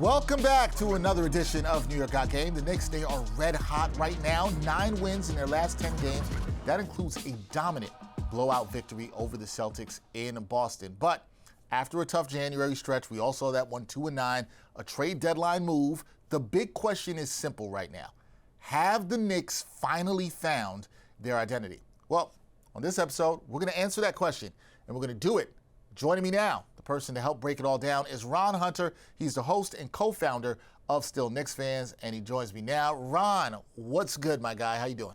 Welcome back to another edition of New York Got Game. The Knicks, they are red hot right now. 9 wins in their last 10 games. That includes a dominant blowout victory over the Celtics in Boston. But after a tough January stretch, we all saw that one 2-9, a trade deadline move. The big question is simple right now. Have the Knicks finally found their identity? Well, on this episode, we're going to answer that question, and we're going to do it. Joining me now, the person to help break it all down, is Ron Hunter. He's the host and co-founder of Still Knicks Fans, and he joins me now. Ron, what's good, my guy? How you doing?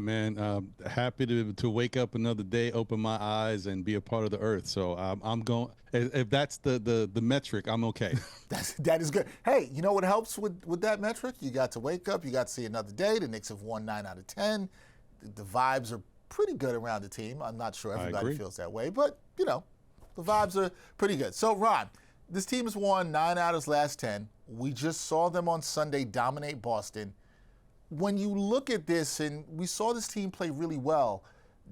Man, happy to wake up another day, open my eyes, and be a part of the earth. So I'm going. If that's the metric, I'm okay. That is good. Hey, you know what helps with that metric? You got to wake up. You got to see another day. The Knicks have won 9 out of 10. The vibes are pretty good around the team. I'm not sure everybody feels that way, but, you know, the vibes are pretty good. So, Ron, this team has won 9 out of its last 10. We just saw them on Sunday dominate Boston. When you look at this, and we saw this team play really well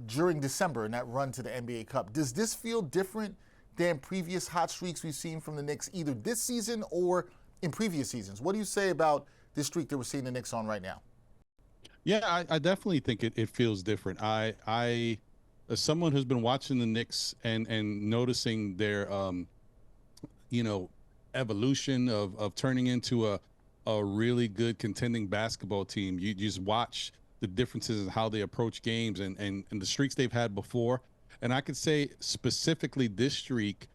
during December in that run to the NBA Cup, does this feel different than previous hot streaks we've seen from the Knicks, either this season or in previous seasons? What do you say about this streak that we're seeing the Knicks on right now? Yeah, I definitely think it feels different. I as someone who's been watching the Knicks and noticing their evolution of turning into a really good contending basketball team. You just watch the differences in how they approach games and the streaks they've had before. And I could say specifically this streak,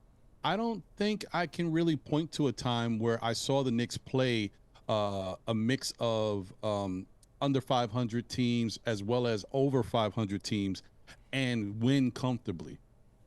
I don't think I can really point to a time where I saw the Knicks play a mix of under 500 teams as well as over 500 teams and win comfortably.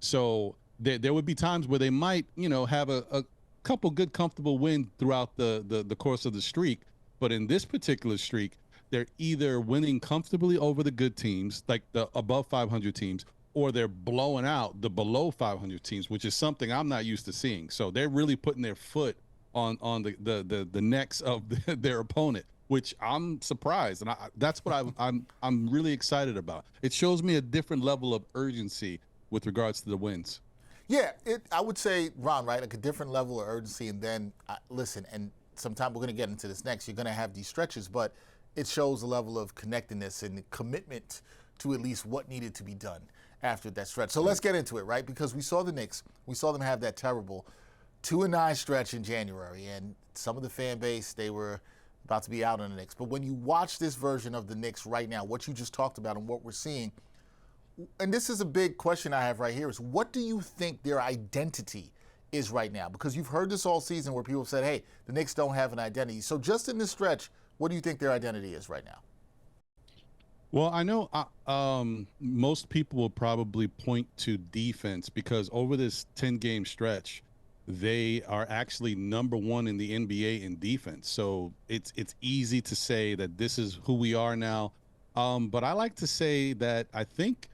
So there would be times where they might, have a couple good comfortable wins throughout the course of the streak. But in this particular streak, they're either winning comfortably over the good teams, like the above 500 teams, or they're blowing out the below 500 teams, which is something I'm not used to seeing. So they're really putting their foot on the necks of their opponent, which I'm surprised, and that's what I'm really excited about. It shows me a different level of urgency with regards to the wins. Yeah, I would say, Ron, right, like a different level of urgency. And then, listen, and sometime we're going to get into this next, you're going to have these stretches, but it shows a level of connectedness and commitment to at least what needed to be done after that stretch. So let's get into it, right? Because we saw the Knicks, we saw them have that terrible 2-9 stretch in January, and some of the fan base, they were about to be out on the Knicks. But when you watch this version of the Knicks right now, what you just talked about and what we're seeing, and this is a big question I have right here, is what do you think their identity is right now? Because you've heard this all season where people have said, hey, the Knicks don't have an identity. So just in this stretch, what do you think their identity is right now? Well, I know most people will probably point to defense because over this 10-game stretch, they are actually number 1 in the NBA in defense. So it's easy to say that this is who we are now. But I like to say that I think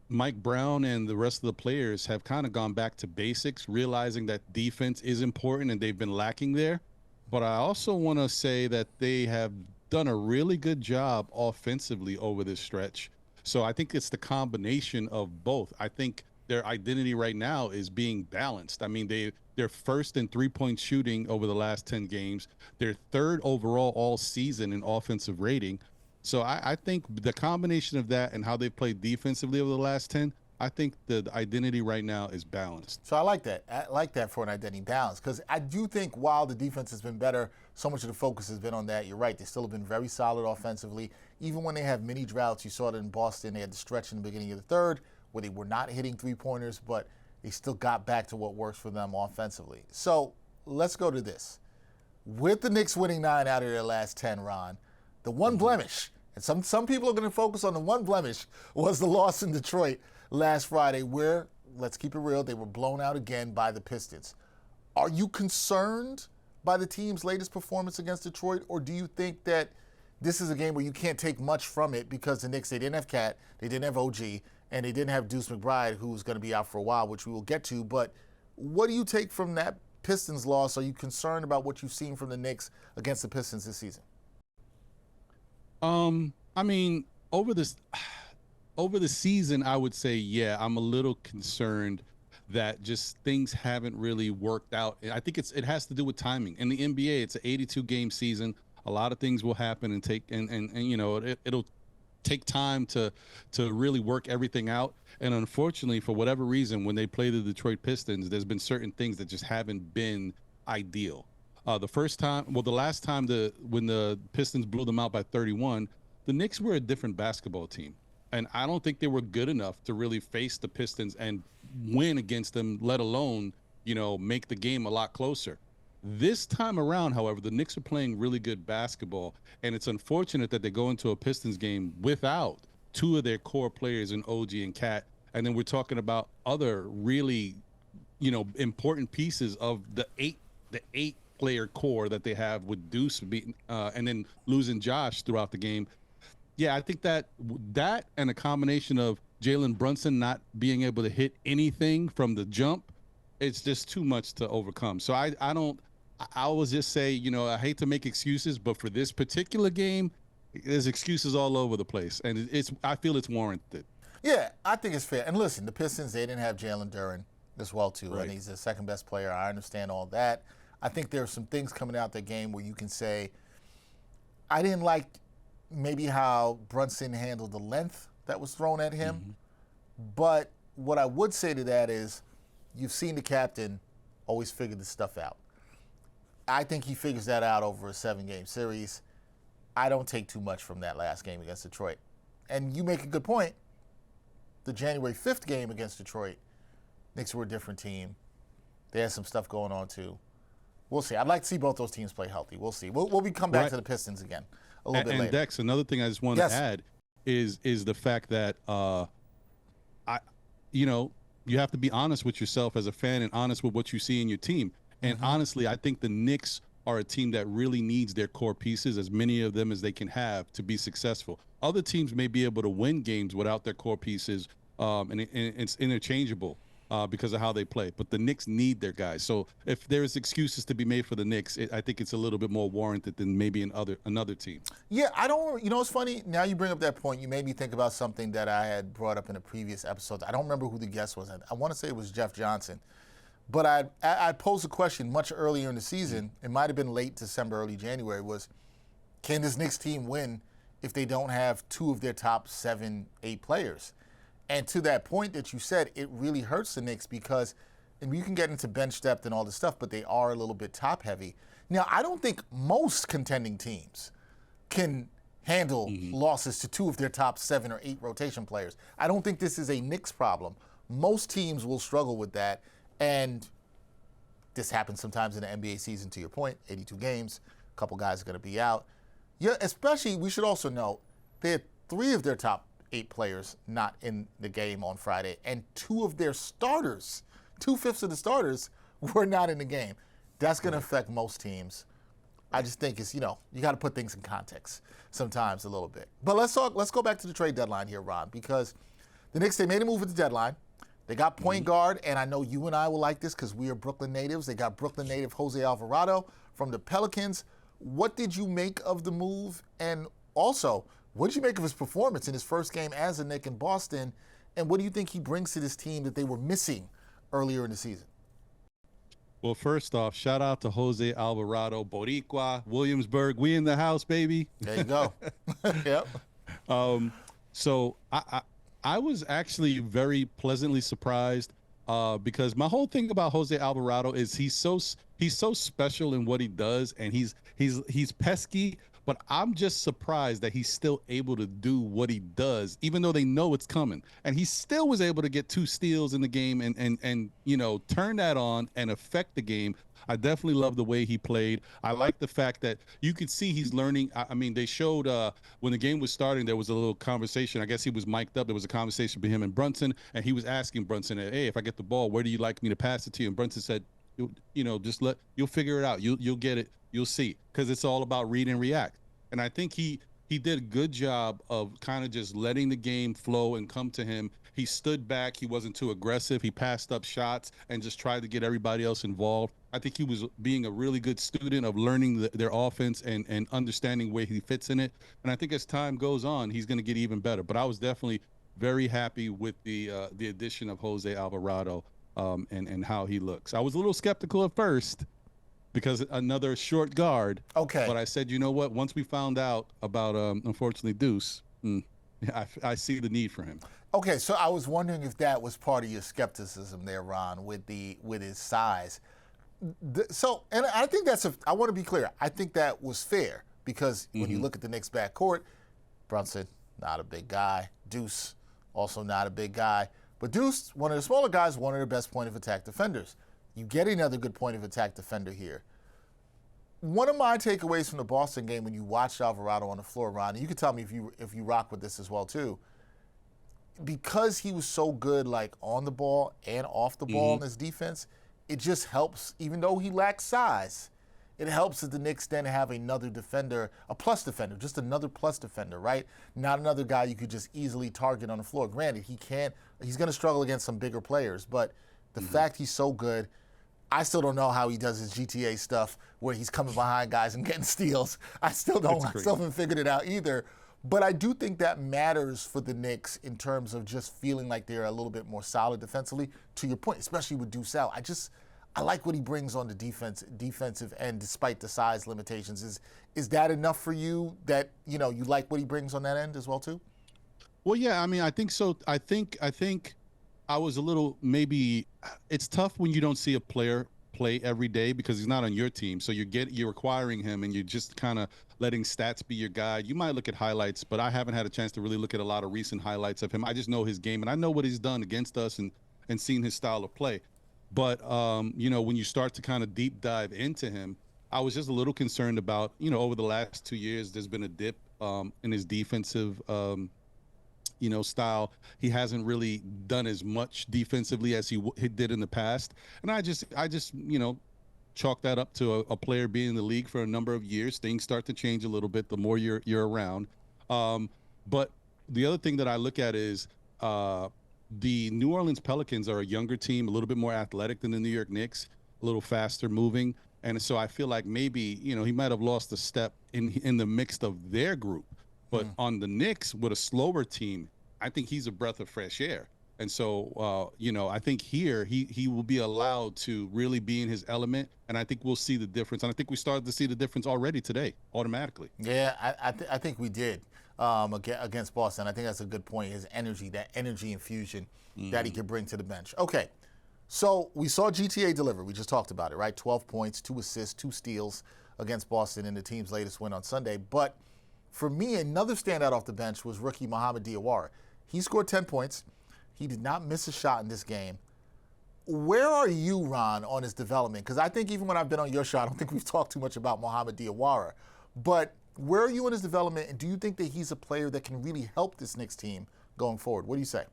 Mike Brown and the rest of the players have kind of gone back to basics, realizing that defense is important and they've been lacking there. But I also want to say that they have done a really good job offensively over this stretch. So I think it's the combination of both. I think their identity right now is being balanced. I mean, they're first in three-point shooting over the last 10 games. They're third overall all season in offensive rating. So I think the combination of that and how they played defensively over the last 10, I think the identity right now is balanced. So I like that. I like that for an identity balance, because I do think while the defense has been better, so much of the focus has been on that. You're right. They still have been very solid offensively. Even when they have mini droughts, you saw it in Boston. They had the stretch in the beginning of the third where they were not hitting three-pointers, but they still got back to what works for them offensively. So let's go to this. With the Knicks winning 9 out of their last 10, Ron, the one blemish, and some people are going to focus on the one blemish, was the loss in Detroit last Friday where, let's keep it real, they were blown out again by the Pistons. Are you concerned by the team's latest performance against Detroit, or do you think that this is a game where you can't take much from it because the Knicks, they didn't have Cat, they didn't have OG, and they didn't have Deuce McBride, who's going to be out for a while, which we will get to. But what do you take from that Pistons loss? Are you concerned about what you've seen from the Knicks against the Pistons this season? I mean, over the season, I would say, yeah, I'm a little concerned. that just things haven't really worked out. I think it has to do with timing. In the NBA, it's an 82 game season. A lot of things will happen and take and you know it'll take time to really work everything out. And unfortunately, for whatever reason, when they play the Detroit Pistons, there's been certain things that just haven't been ideal. The last time when the Pistons blew them out by 31, the Knicks were a different basketball team, and I don't think they were good enough to really face the Pistons and win against them, let alone make the game a lot closer. This time around, however, the Knicks are playing really good basketball, and it's unfortunate that they go into a Pistons game without two of their core players in OG and Cat, and then we're talking about other really, important pieces of the eight player core that they have with Deuce and then losing Josh throughout the game. Yeah, I think that and a combination of Jalen Brunson not being able to hit anything from the jump, it's just too much to overcome. So I always just say, I hate to make excuses, but for this particular game, there's excuses all over the place, and I feel it's warranted. Yeah, I think it's fair. And listen, the Pistons, they didn't have Jalen Duren as well, too, Right. and he's the second best player. I understand all that. I think there are some things coming out that game where you can say, I didn't like maybe how Brunson handled the length that was thrown at him. Mm-hmm. But what I would say to that is, you've seen the captain always figure this stuff out. I think he figures that out over a 7-game series. I don't take too much from that last game against Detroit. And you make a good point. The January 5th game against Detroit, Knicks were a different team. They had some stuff going on, too. We'll see. I'd like to see both those teams play healthy. We'll see. We'll come back to the Pistons again a little bit later. And Dex, another thing I just want to add is the fact that you have to be honest with yourself as a fan and honest with what you see in your team. And honestly, I think the Knicks are a team that really needs their core pieces, as many of them as they can have, to be successful. Other teams may be able to win games without their core pieces, and it's interchangeable because of how they play. But the Knicks need their guys. So if there's excuses to be made for the Knicks, I think it's a little bit more warranted than maybe another team. Yeah, I don't. It's funny. Now you bring up that point. You made me think about something that I had brought up in a previous episode. I don't remember who the guest was. I want to say it was Jeff Johnson. But I posed a question much earlier in the season. It might have been late December, early January. Was, can this Knicks team win if they don't have two of their top 7, 8 players? And to that point that you said, it really hurts the Knicks because, and you can get into bench depth and all this stuff, but they are a little bit top heavy. Now, I don't think most contending teams can handle losses to two of their top 7 or 8 rotation players. I don't think this is a Knicks problem. Most teams will struggle with that. And this happens sometimes in the NBA season, to your point, 82 games, a couple guys are going to be out. Yeah, especially, we should also note, they had 3 of their top 8 players not in the game on Friday, and 2 of their starters, 2/5 of the starters, were not in the game. That's going to affect most teams. I just think it's, you got to put things in context sometimes a little bit. But let's go back to the trade deadline here, Ron, because the Knicks, they made a move at the deadline. They got point guard, and I know you and I will like this because we are Brooklyn natives. They got Brooklyn native Jose Alvarado from the Pelicans. What did you make of the move? And also, what did you make of his performance in his first game as a Knick in Boston? And what do you think he brings to this team that they were missing earlier in the season? Well, first off, shout out to Jose Alvarado, Boricua, Williamsburg. We in the house, baby. There you go. Yep. So I was actually very pleasantly surprised because my whole thing about Jose Alvarado is he's so special in what he does, and he's pesky, but I'm just surprised that he's still able to do what he does, even though they know it's coming. And he still was able to get 2 steals in the game and turn that on and affect the game. I definitely love the way he played. I like the fact that you could see he's learning. I mean, they showed when the game was starting, there was a little conversation. I guess he was mic'd up. There was a conversation between him and Brunson, and he was asking Brunson, hey, if I get the ball, where do you like me to pass it to you? And Brunson said, just you'll figure it out. You'll get it. You'll see. Because it's all about read and react. And I think he did a good job of kind of just letting the game flow and come to him. He stood back. He wasn't too aggressive. He passed up shots and just tried to get everybody else involved. I think he was being a really good student of learning their offense and understanding where he fits in it. And I think as time goes on, he's going to get even better. But I was definitely very happy with the addition of Jose Alvarado. and how he looks. I was a little skeptical at first because another short guard. Okay. But I said, you know what? Once we found out about, unfortunately, Deuce, I see the need for him. Okay, so I was wondering if that was part of your skepticism there, Ron, with his size. And I think I want to be clear. I think that was fair because when you look at the Knicks backcourt, Brunson, not a big guy. Deuce, also not a big guy. But Deuce, one of the smaller guys, one of the best point of attack defenders. You get another good point of attack defender here. One of my takeaways from the Boston game when you watched Alvarado on the floor, Ron, and you can tell me if you rock with this as well too, because he was so good like on the ball and off the ball in his defense, it just helps, even though he lacks size, it helps that the Knicks then have another defender, a plus defender, just another plus defender, right? Not another guy you could just easily target on the floor. Granted, he's going to struggle against some bigger players, but the fact he's so good, I still don't know how he does his GTA stuff where he's coming behind guys and getting steals. I still haven't figured it out either. But I do think that matters for the Knicks in terms of just feeling like they're a little bit more solid defensively, to your point, especially with Deuce out. I like what he brings on the defensive end despite the size limitations. Is that enough for you that, you like what he brings on that end as well too? Well, yeah, I mean, I think so. I think I was a little, maybe it's tough when you don't see a player play every day because he's not on your team. So you're acquiring him and you're just kind of letting stats be your guide. You might look at highlights, but I haven't had a chance to really look at a lot of recent highlights of him. I just know his game and I know what he's done against us and seen his style of play. But, when you start to kind of deep dive into him, I was just a little concerned about, over the last 2 years, there's been a dip in his defensive style. He hasn't really done as much defensively as he did in the past. And I just chalk that up to a player being in the league for a number of years. Things start to change a little bit the more you're around. But the other thing that I look at is the New Orleans Pelicans are a younger team, a little bit more athletic than the New York Knicks, a little faster moving. And so I feel like maybe, he might have lost a step in the mix of their group. But on the Knicks, with a slower team, I think he's a breath of fresh air. And so, I think here he will be allowed to really be in his element, and I think we'll see the difference. And I think we started to see the difference already today, automatically. Yeah, I think we did against Boston. I think that's a good point, his energy, that energy infusion that he can bring to the bench. Okay, so we saw GTA deliver. We just talked about it, right? 12 points, 2 assists, 2 steals against Boston in the team's latest win on Sunday. But for me, another standout off the bench was rookie Mohamed Diawara. He scored 10 points. He did not miss a shot in this game. Where are you, Ron, on his development? Because I think even when I've been on your show, I don't think we've talked too much about Mohamed Diawara. But where are you in his development, and do you think that he's a player that can really help this Knicks team going forward? What do you say?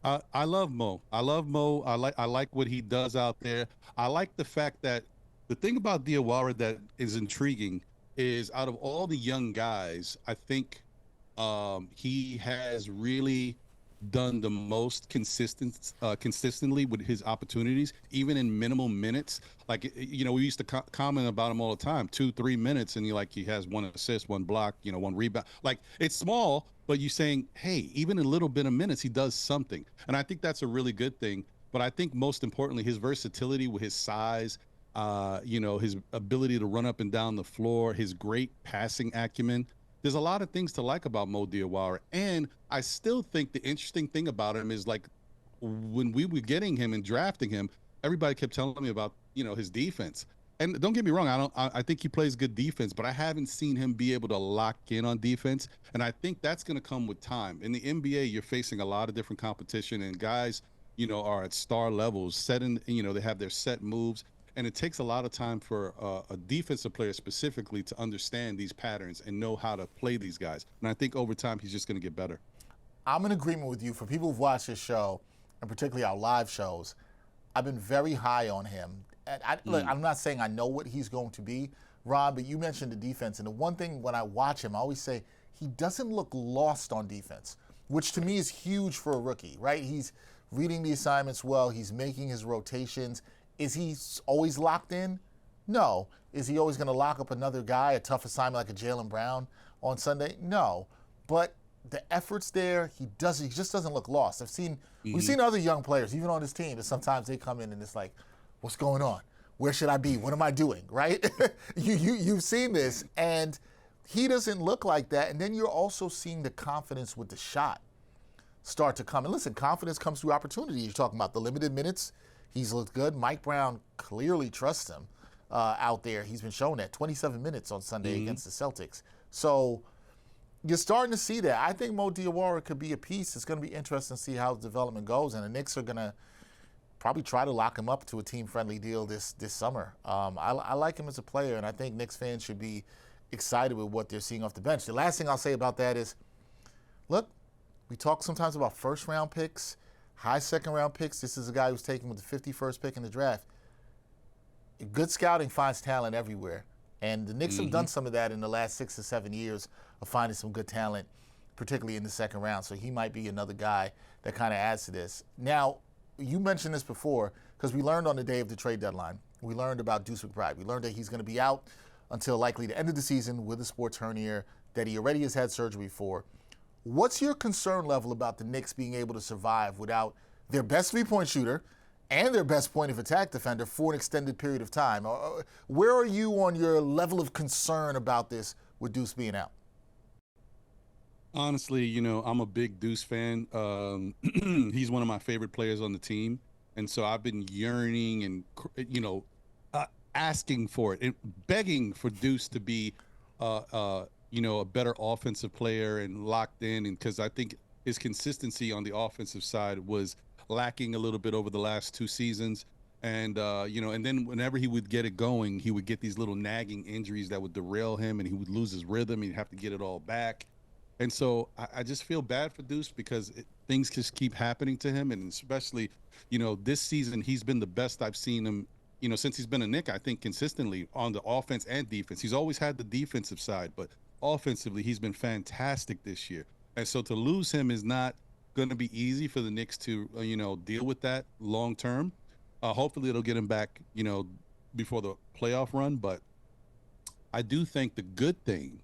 I love Mo. I love Mo. I like what he does out there. I like the fact that the thing about Diwara that is intriguing is out of all the young guys, I think he has really done the most consistently with his opportunities, even in minimal minutes. Like, we used to comment about him all the time, 2-3 minutes, and he has 1 assist, 1 block, 1 rebound. Like, it's small, but you're saying, hey, even a little bit of minutes, he does something. And I think that's a really good thing. But I think most importantly, his versatility with his size, his ability to run up and down the floor, his great passing acumen. There's a lot of things to like about Mo Diawara. And I still think the interesting thing about him is, like, when we were getting him and drafting him, everybody kept telling me about, his defense. And don't get me wrong, I think he plays good defense, but I haven't seen him be able to lock in on defense. And I think that's going to come with time. In the NBA, you're facing a lot of different competition, and guys, are at star levels, they have their set moves. And it takes a lot of time for a defensive player specifically to understand these patterns and know how to play these guys. And I think over time, he's just going to get better. I'm in agreement with you. For people who've watched this show, and particularly our live shows, I've been very high on him. And look, I'm not saying I know what he's going to be, Ron, but you mentioned the defense. And the one thing when I watch him, I always say he doesn't look lost on defense, which to me is huge for a rookie, right? He's reading the assignments well. He's making his rotations. Is he always locked in? No. Is he always going to lock up another guy, a tough assignment like a Jaylen Brown on Sunday? No. But the effort's there. He just doesn't look lost. We've seen other young players, even on this team, that sometimes they come in and it's like, what's going on? Where should I be? What am I doing? Right? You've seen this, and he doesn't look like that. And then you're also seeing the confidence with the shot start to come. And listen, confidence comes through opportunity. You're talking about the limited minutes. He's looked good. Mike Brown clearly trusts him out there. He's been showing that 27 minutes on Sunday against the Celtics. So you're starting to see that. I think Mo Diawara could be a piece. It's going to be interesting to see how his development goes. And the Knicks are going to probably try to lock him up to a team-friendly deal this summer. I like him as a player, and I think Knicks fans should be excited with what they're seeing off the bench. The last thing I'll say about that is, look, we talk sometimes about first-round picks, high second-round picks. This is a guy who's taken with the 51st pick in the draft. Good scouting finds talent everywhere. And the Knicks have done some of that in the last 6 to 7 years of finding some good talent, particularly in the second round. So he might be another guy that kind of adds to this. Now, you mentioned this before because we learned on the day of the trade deadline. We learned about Deuce McBride. We learned that he's going to be out until likely the end of the season with a sports hernia that he already has had surgery for. What's your concern level about the Knicks being able to survive without their best three-point shooter and their best point of attack defender for an extended period of time? Where are you on your level of concern about this with Deuce being out? Honestly, I'm a big Deuce fan. He's one of my favorite players on the team. And so I've been yearning and, asking for it and begging for Deuce to be, a better offensive player and locked in. And because I think his consistency on the offensive side was lacking a little bit over the last 2 seasons. And, and then whenever he would get it going, he would get these little nagging injuries that would derail him and he would lose his rhythm. He'd have to get it all back. And so I just feel bad for Deuce because things just keep happening to him. And especially, this season, he's been the best I've seen him, since he's been a Knick, I think consistently on the offense and defense. He's always had the defensive side, but offensively, he's been fantastic this year. And so to lose him is not going to be easy for the Knicks to, deal with that long term. Hopefully it'll get him back, before the playoff run. But I do think the good thing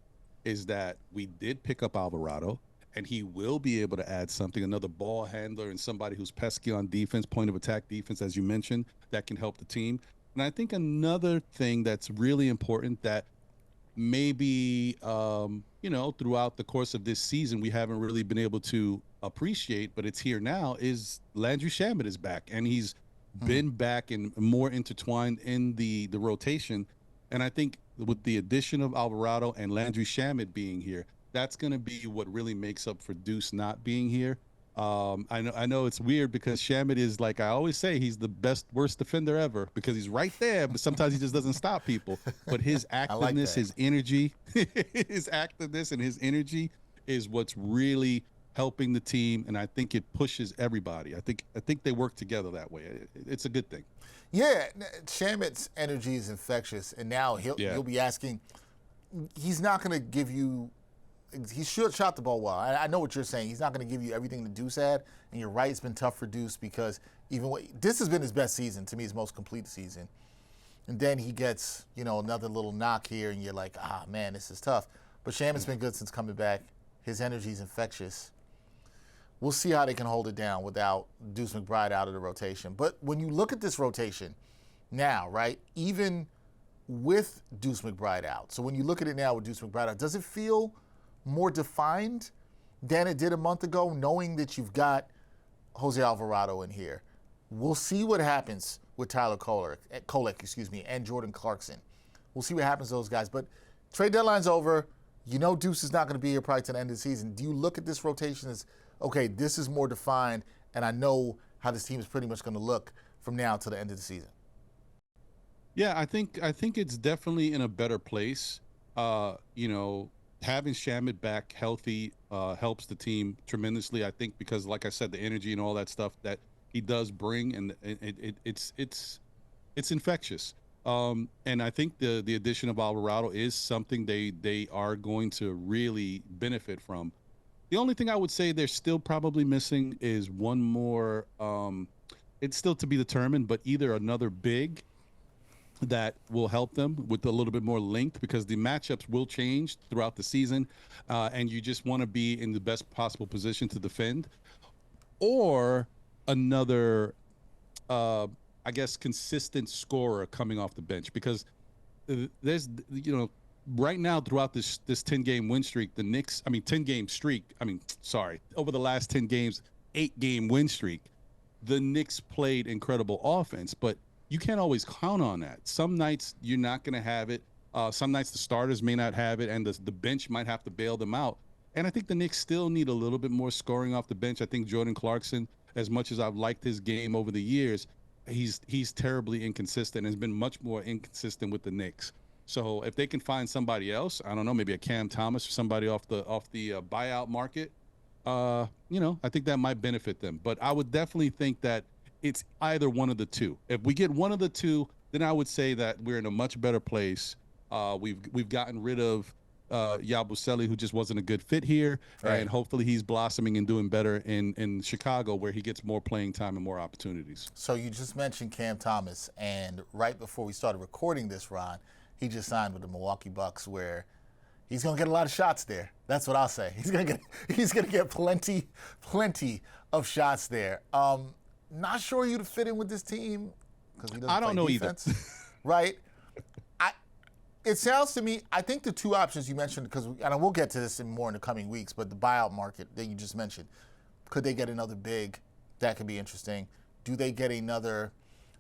is that we did pick up Alvarado, and he will be able to add something, another ball handler and somebody who's pesky on defense, point of attack defense, as you mentioned, that can help the team. And I think another thing that's really important that maybe, throughout the course of this season, we haven't really been able to appreciate, but it's here now, is Landry Shamet is back, and he's been back and more intertwined in the rotation. And I think with the addition of Alvarado and Landry Shamet being here, that's going to be what really makes up for Deuce not being here. I know it's weird because Shamet is, like I always say, he's the worst defender ever because he's right there, but sometimes he just doesn't stop people. But his activeness, his energy, his activeness and his energy is what's really helping the team, and I think it pushes everybody. I think they work together that way. It's a good thing. Yeah, Shamet's energy is infectious, and now he'll be asking. He's not going to give you. He should shot the ball well. I know what you're saying. He's not going to give you everything that Deuce had, and you're right. It's been tough for Deuce because this has been his best season, to me, his most complete season. And then he gets another little knock here, and you're like, man, this is tough. But Shamet's been good since coming back. His energy is infectious. We'll see how they can hold it down without Deuce McBride out of the rotation. But when you look at this rotation now, right, even with Deuce McBride out, so when you look at it now with Deuce McBride out, does it feel more defined than it did a month ago, knowing that you've got Jose Alvarado in here? We'll see what happens with Tyler Kolek, and Jordan Clarkson. We'll see what happens to those guys. But trade deadline's over. Deuce is not going to be here probably to the end of the season. Do you look at this rotation as, okay, this is more defined, and I know how this team is pretty much going to look from now to the end of the season? Yeah, I think it's definitely in a better place. Having Shamet back healthy helps the team tremendously. I think because, like I said, the energy and all that stuff that he does bring, and it's infectious. And I think the addition of Alvarado is something they are going to really benefit from. The only thing I would say they're still probably missing is one more. It's still to be determined, but either another big that will help them with a little bit more length because the matchups will change throughout the season, and you just want to be in the best possible position to defend, or another, uh, I guess, consistent scorer coming off the bench because there's, right now throughout this 10-game win streak, the Knicks, I mean 10-game streak, I mean sorry, over the last 10 games, 8-game win streak, the Knicks played incredible offense, but you can't always count on that. Some nights you're not going to have it. Some nights the starters may not have it, and the bench might have to bail them out. And I think the Knicks still need a little bit more scoring off the bench. I think Jordan Clarkson, as much as I've liked his game over the years, he's terribly inconsistent and has been much more inconsistent with the Knicks. So if they can find somebody else, I don't know, maybe a Cam Thomas or somebody off the buyout market, I think that might benefit them. But I would definitely think that it's either one of the two. If we get one of the two, then I would say that we're in a much better place. We've gotten rid of Yabusele, who just wasn't a good fit here, right. And hopefully he's blossoming and doing better in Chicago, where he gets more playing time and more opportunities. So you just mentioned Cam Thomas, and right before we started recording this, Ron, he just signed with the Milwaukee Bucks, where he's going to get a lot of shots there. That's what I'll say. He's going to get plenty of shots there. Not sure you'd fit in with this team because he doesn't I don't know defense, either. right? It sounds to me, I think the two options you mentioned, and we'll get to this more in the coming weeks, but the buyout market that you just mentioned, could they get another big? That could be interesting. Do they get another?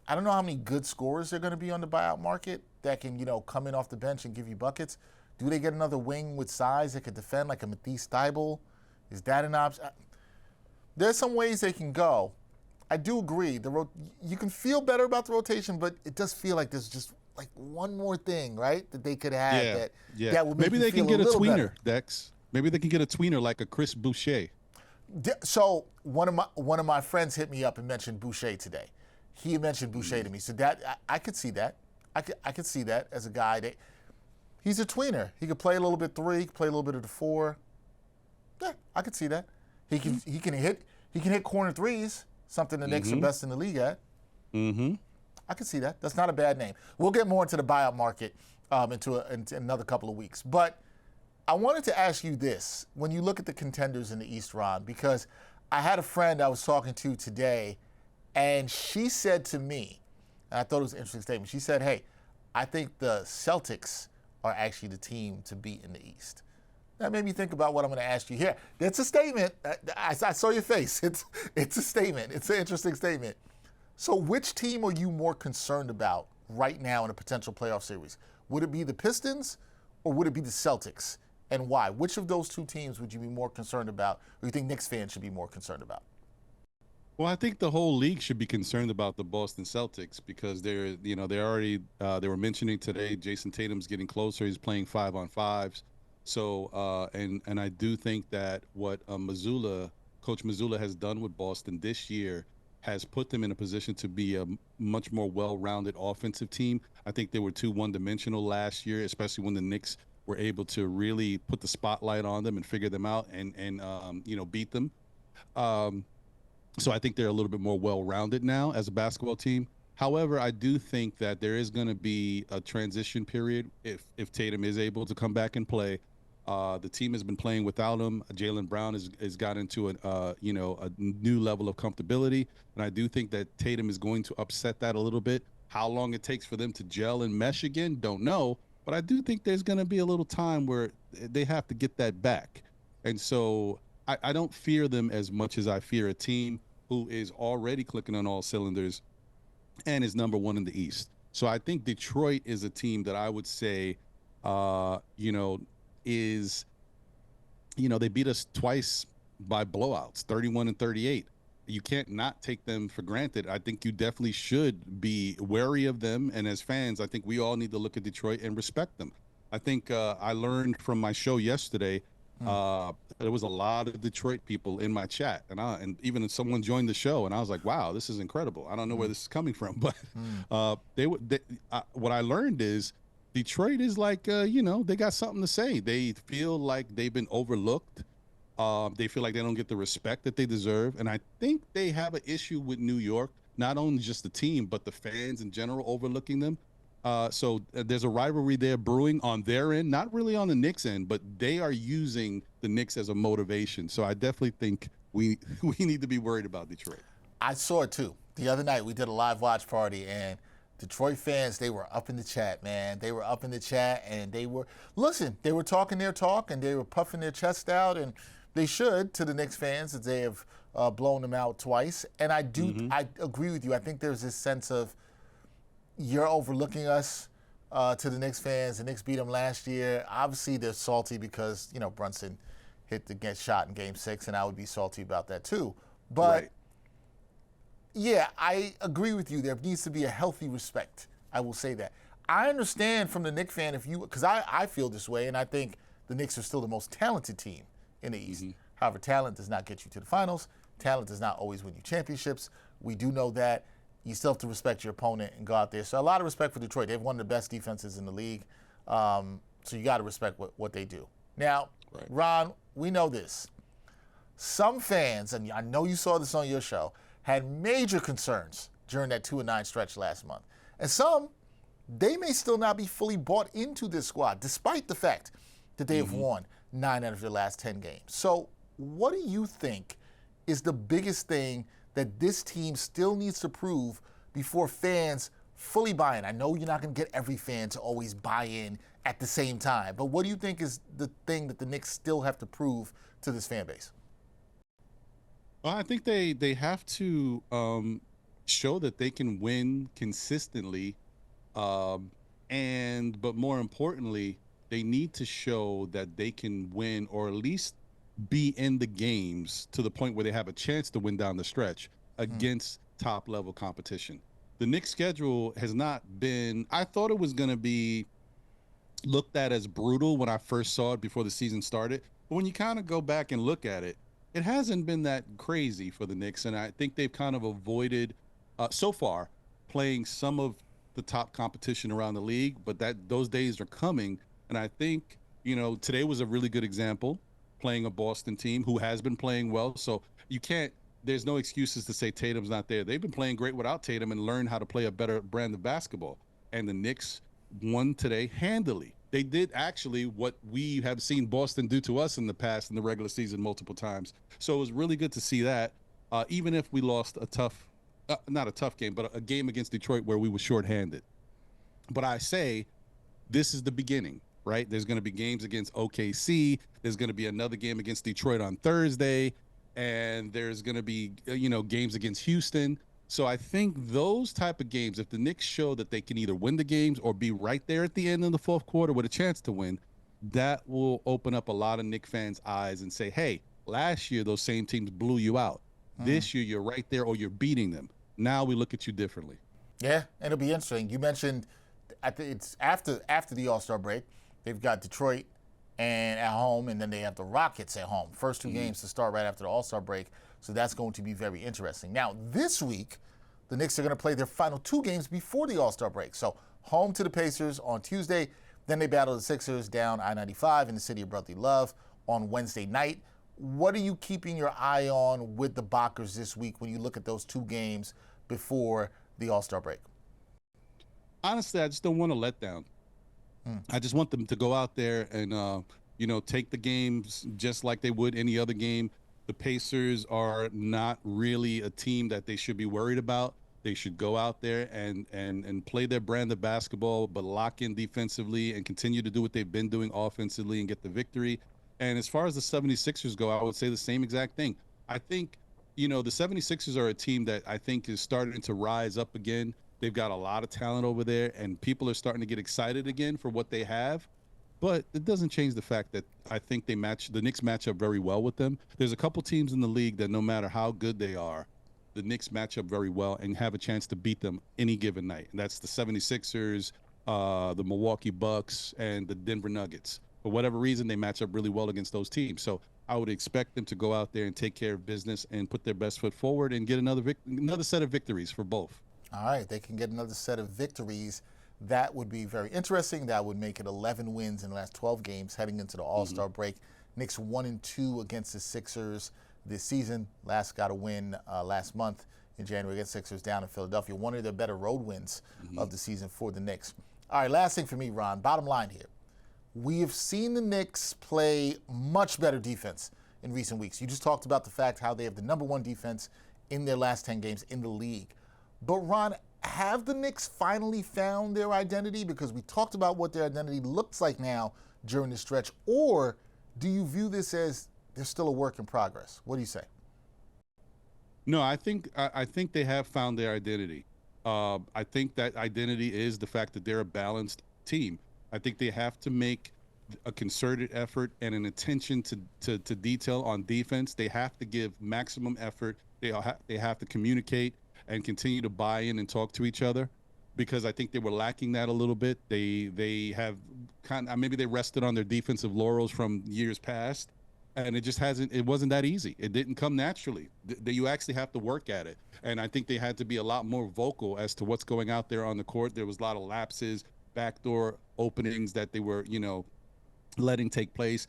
I don't know how many good scorers are going to be on the buyout market that can, come in off the bench and give you buckets. Do they get another wing with size that could defend, like a Matisse Thybulle? Is that an option? There's some ways they can go. I do agree. You can feel better about the rotation, but it does feel like there's just like one more thing, right, that they could have that would make maybe they you feel can get a tweener, better. Dex. Maybe they can get a tweener like a Chris Boucher. So one of my friends hit me up and mentioned Boucher today. He mentioned Boucher to me, so that I could see that. I could see that as a guy that he's a tweener. He could play a little bit 3, play a little bit of the 4. Yeah, I could see that. He can hit corner threes, something the Knicks are best in the league at. Mm-hmm. I can see that. That's not a bad name. We'll get more into the buyout market into another couple of weeks. But I wanted to ask you this. When you look at the contenders in the East, Ron, because I had a friend I was talking to today, and she said to me, and I thought it was an interesting statement, she said, hey, I think the Celtics are actually the team to beat in the East. That made me think about what I'm going to ask you here. It's a statement. I saw your face. It's a statement. It's an interesting statement. So which team are you more concerned about right now in a potential playoff series? Would it be the Pistons or would it be the Celtics? And why? Which of those two teams would you be more concerned about, or you think Knicks fans should be more concerned about? Well, I think the whole league should be concerned about the Boston Celtics because they were mentioning today Jason Tatum's getting closer. He's playing 5-on-5s. So and I do think that what Coach Mazzulla has done with Boston this year has put them in a position to be a much more well-rounded offensive team. I think they were too one-dimensional last year, especially when the Knicks were able to really put the spotlight on them and figure them out and beat them. So I think they're a little bit more well-rounded now as a basketball team. However, I do think that there is going to be a transition period if Tatum is able to come back and play. The team has been playing without him. Jaylen Brown has got into a new level of comfortability, and I do think that Tatum is going to upset that a little bit. How long it takes for them to gel and mesh again, don't know. But I do think there's going to be a little time where they have to get that back, and so I don't fear them as much as I fear a team who is already clicking on all cylinders and is number 1 in the East. So I think Detroit is a team that I would say, they beat us twice by blowouts, 31 and 38. You can't not take them for granted. I think you definitely should be wary of them. And as fans, I think we all need to look at Detroit and respect them. I think I learned from my show yesterday, there was a lot of Detroit people in my chat, and even if someone joined the show, and I was like, "Wow, this is incredible." I don't know where this is coming from, but what I learned is Detroit is like, they got something to say. They feel like they've been overlooked. They feel like they don't get the respect that they deserve, and I think they have an issue with New York, not only just the team, but the fans in general overlooking them. So there's a rivalry there brewing on their end, not really on the Knicks end, but they are using the Knicks as a motivation. So I definitely think we we need to be worried about Detroit. I saw it too. The other night we did a live watch party, and Detroit fans, they were up in the chat, man. They were up in the chat, and they were talking their talk, and they were puffing their chest out, and they should, to the Knicks fans, as they have blown them out twice. And I agree with you. I think there's this sense of, you're overlooking us, to the Knicks fans. The Knicks beat them last year. Obviously, they're salty because, Brunson hit the get shot in Game 6, and I would be salty about that too. But, Right. yeah, I agree with you. There needs to be a healthy respect. I will say that. I understand from the Knicks fan, because I feel this way, and I think the Knicks are still the most talented team in the East. However, talent does not get you to the finals. Talent does not always win you championships. We do know that. You still have to respect your opponent and go out there. So a lot of respect for Detroit. They've one of the best defenses in the league. So you got to respect what they do. Now, Right. Ron, we know this. Some fans, and I know you saw this on your show, had major concerns during that 2-9 stretch last month. And some, they may still not be fully bought into this squad, despite the fact that they have won 9 out of their last 10 games. So what do you think is the biggest thing that this team still needs to prove before fans fully buy in? I know you're not going to get every fan to always buy in at the same time, but what do you think is the thing that the Knicks still have to prove to this fan base? Well, I think they have to show that they can win consistently, but more importantly, they need to show that they can win, or at least be in the games to the point where they have a chance to win down the stretch against top level competition. The Knicks schedule has not been, I thought it was going to be looked at as brutal when I first saw it before the season started. But when you kind of go back and look at it, it hasn't been that crazy for the Knicks. And I think they've kind of avoided, so far, playing some of the top competition around the league, but those days are coming. And I think, today was a really good example, playing a Boston team who has been playing well. So there's no excuses to say Tatum's not there. They've been playing great without Tatum and learned how to play a better brand of basketball. And the Knicks won today handily. They did actually what we have seen Boston do to us in the past in the regular season multiple times. So it was really good to see that, even if we lost not a tough game, but a game against Detroit where we were shorthanded. But I say this is the beginning, right? There's going to be games against OKC. There's going to be another game against Detroit on Thursday. And there's going to be, games against Houston. So I think those type of games, if the Knicks show that they can either win the games or be right there at the end of the fourth quarter with a chance to win, that will open up a lot of Knicks fans' eyes and say, hey, last year those same teams blew you out. This year you're right there or you're beating them. Now we look at you differently. Yeah, and it'll be interesting. You mentioned it's after the All-Star break. They've got Detroit and at home, and then they have the Rockets at home. First two games to start right after the All-Star break, so that's going to be very interesting. Now, this week, the Knicks are going to play their final 2 games before the All-Star break. So home to the Pacers on Tuesday, then they battle the Sixers down I-95 in the city of brotherly love on Wednesday night. What are you keeping your eye on with the Bockers this week when you look at those 2 games before the All-Star break? Honestly, I just don't want to let down. I just want them to go out there and, take the games just like they would any other game. The Pacers are not really a team that they should be worried about. They should go out there and play their brand of basketball, but lock in defensively and continue to do what they've been doing offensively and get the victory. And as far as the 76ers go, I would say the same exact thing. I think, the 76ers are a team that I think is starting to rise up again. They've got a lot of talent over there, and people are starting to get excited again for what they have. But it doesn't change the fact that I think the Knicks match up very well with them. There's a couple teams in the league that no matter how good they are, the Knicks match up very well and have a chance to beat them any given night. And that's the 76ers, the Milwaukee Bucks, and the Denver Nuggets. For whatever reason, they match up really well against those teams. So I would expect them to go out there and take care of business and put their best foot forward and get another set of victories for both. All right, they can get another set of victories. That would be very interesting. That would make it 11 wins in the last 12 games heading into the All-Star break. Knicks 1-2 against the Sixers this season. Last got a win last month in January against Sixers down in Philadelphia. One of their better road wins of the season for the Knicks. All right, last thing for me, Ron. Bottom line here. We have seen the Knicks play much better defense in recent weeks. You just talked about the fact how they have the number one defense in their last 10 games in the league. But, Ron, have the Knicks finally found their identity? Because we talked about what their identity looks like now during the stretch. Or do you view this as they're still a work in progress? What do you say? No, I think they have found their identity. I think that identity is the fact that they're a balanced team. I think they have to make a concerted effort and an attention to detail on defense. They have to give maximum effort. They have to communicate and continue to buy in and talk to each other, because I think they were lacking that a little bit. They have maybe they rested on their defensive laurels from years past, and it wasn't that easy. It didn't come naturally. You actually have to work at it. And I think they had to be a lot more vocal as to what's going out there on the court. There was a lot of lapses, backdoor openings that they were, letting take place.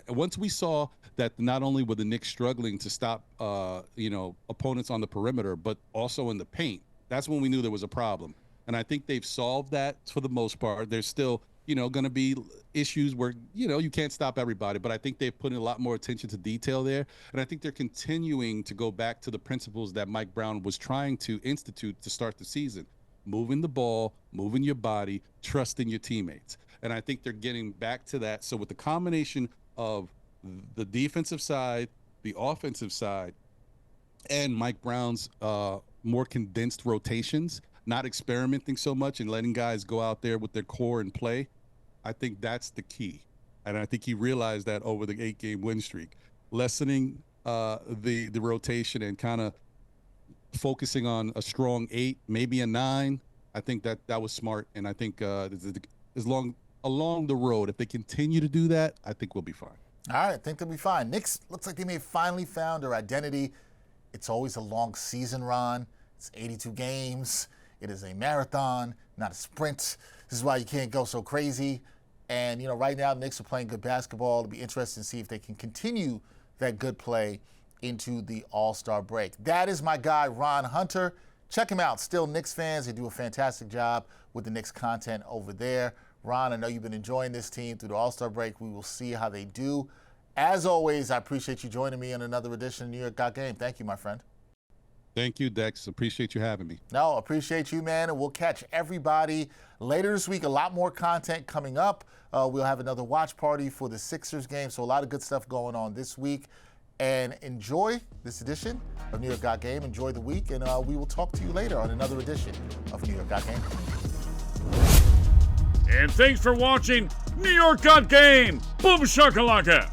Once we saw that not only were the Knicks struggling to stop, opponents on the perimeter, but also in the paint, that's when we knew there was a problem. And I think they've solved that for the most part. There's still, going to be issues where, you can't stop everybody, but I think they've put in a lot more attention to detail there. And I think they're continuing to go back to the principles that Mike Brown was trying to institute to start the season. Moving the ball, moving your body, trusting your teammates. And I think they're getting back to that. So with the combination of the defensive side, the offensive side, and Mike Brown's more condensed rotations, not experimenting so much and letting guys go out there with their core and play, I think that's the key. And I think he realized that over the 8-game win streak, lessening the rotation and kind of focusing on a strong 8, maybe a 9. I think that was smart. And I think along the road, if they continue to do that, I think we'll be fine. All right, I think they'll be fine. Knicks looks like they may have finally found their identity. It's always a long season, Ron. It's 82 games. It is a marathon, not a sprint. This is why you can't go so crazy. And, right now the Knicks are playing good basketball. It'll be interesting to see if they can continue that good play into the All-Star break. That is my guy, Ron Hunter. Check him out. Still Knicks fans. They do a fantastic job with the Knicks content over there. Ron, I know you've been enjoying this team through the All-Star break. We will see how they do. As always, I appreciate you joining me on another edition of New York Got Game. Thank you, my friend. Thank you, Dex. Appreciate you having me. No, appreciate you, man. And we'll catch everybody later this week. A lot more content coming up. We'll have another watch party for the Sixers game. So a lot of good stuff going on this week. And enjoy this edition of New York Got Game. Enjoy the week. And we will talk to you later on another edition of New York Got Game. And thanks for watching New York Got Game. Boom shakalaka.